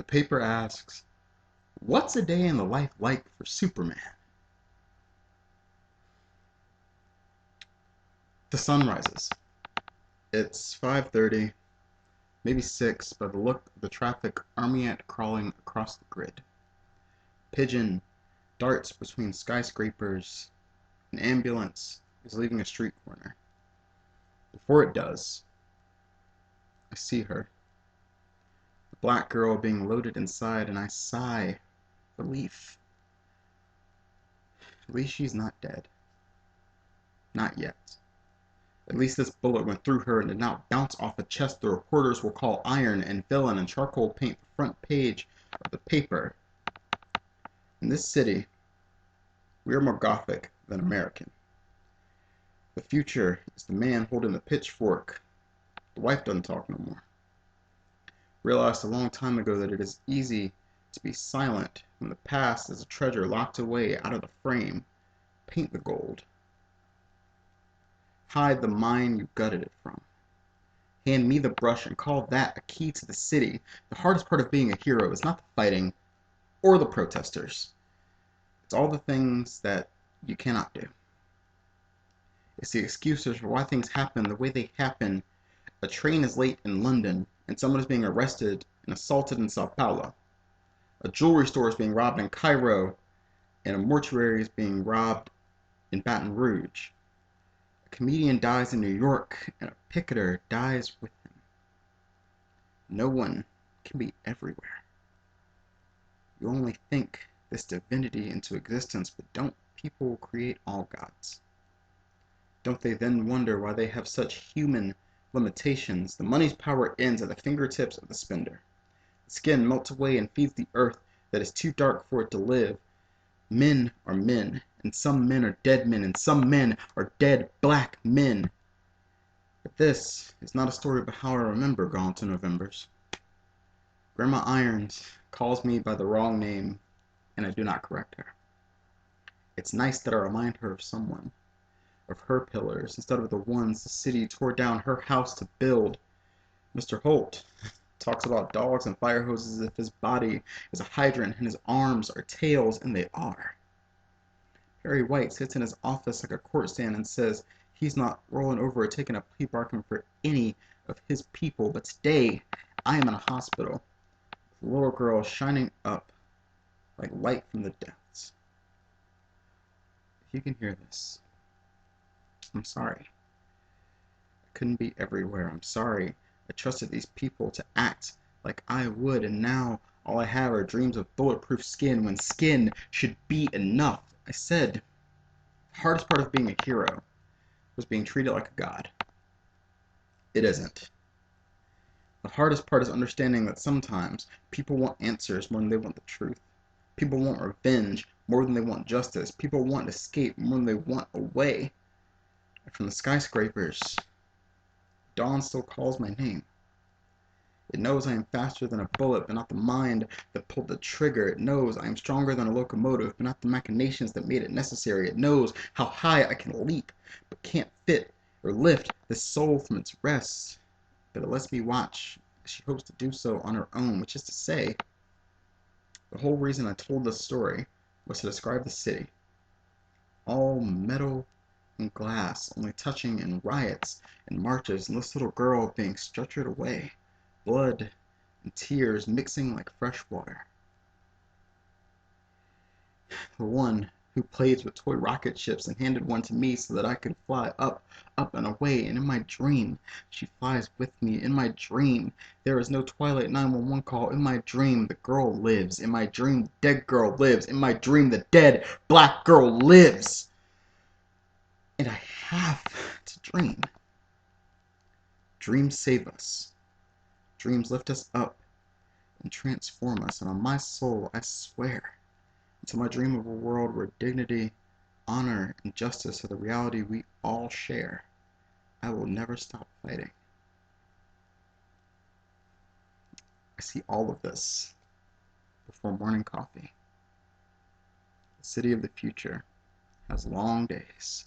The paper asks, what's a day in the life like for Superman? The sun rises. It's 5:30, maybe 6 by the look of the traffic army ant crawling across the grid. Pigeon darts between skyscrapers. An ambulance is leaving a street corner. Before it does, I see her. The black girl being loaded inside, and I sigh relief. At least she's not dead. Not yet. At least this bullet went through her and did not bounce off a chest the reporters will call iron and villain and charcoal paint the front page of the paper. In this city, we are more Gothic than American. The future is the man holding the pitchfork. The wife doesn't talk no more. Realized a long time ago that it is easy to be silent when the past is a treasure locked away out of the frame. Paint the gold. Hide the mine you gutted it from. Hand me the brush and call that a key to the city. The hardest part of being a hero is not the fighting or the protesters. It's all the things that you cannot do. It's the excuses for why things happen the way they happen. A train is late in London and someone is being arrested and assaulted in Sao Paulo. A jewelry store is being robbed in Cairo and a mortuary is being robbed in Baton Rouge. A comedian dies in New York and a picketer dies with him. No one can be everywhere. You only think this divinity into existence, but don't people create all gods? Don't they then wonder why they have such human limitations? The money's power ends at the fingertips of the spender. The skin melts away and feeds the earth that is too dark for it to live. Men are men, and some men are dead men, and some men are dead black men. But this is not a story about how I remember gone to Novembers. Grandma Irons calls me by the wrong name, and I do not correct her. It's nice that I remind her of someone, of her pillars, instead of the ones the city tore down her house to build. Mr. Holt talks about dogs and fire hoses as if his body is a hydrant and his arms are tails, and they are. Harry White sits in his office like a court stand and says he's not rolling over or taking a plea bargain for any of his people, but today I am in a hospital with a little girl shining up like light from the depths. If you can hear this, I'm sorry. I couldn't be everywhere. I'm sorry. I trusted these people to act like I would, and now all I have are dreams of bulletproof skin when skin should be enough. I said the hardest part of being a hero was being treated like a god. It isn't. The hardest part is understanding that sometimes people want answers more than they want the truth. People want revenge more than they want justice. People want escape more than they want a way. And from the skyscrapers, dawn still calls my name. It knows I am faster than a bullet, but not the mind that pulled the trigger. It knows I am stronger than a locomotive, but not the machinations that made it necessary. It knows how high I can leap, but can't fit or lift this soul from its rest. But it lets me watch as she hopes to do so on her own, which is to say, the whole reason I told this story was to describe the city. All metal and glass, only touching in riots and marches, and this little girl being stretchered away. Blood and tears mixing like fresh water. The one who plays with toy rocket ships and handed one to me so that I could fly up, up and away, and in my dream, she flies with me. In my dream, there is no Twilight 911 call. In my dream, the girl lives. In my dream, the dead girl lives. In my dream, the dead black girl lives. And I have to dream. Dreams save us. Dreams lift us up and transform us, and on my soul, I swear, until my dream of a world where dignity, honor, and justice are the reality we all share, I will never stop fighting. I see all of this before morning coffee. The city of the future has long days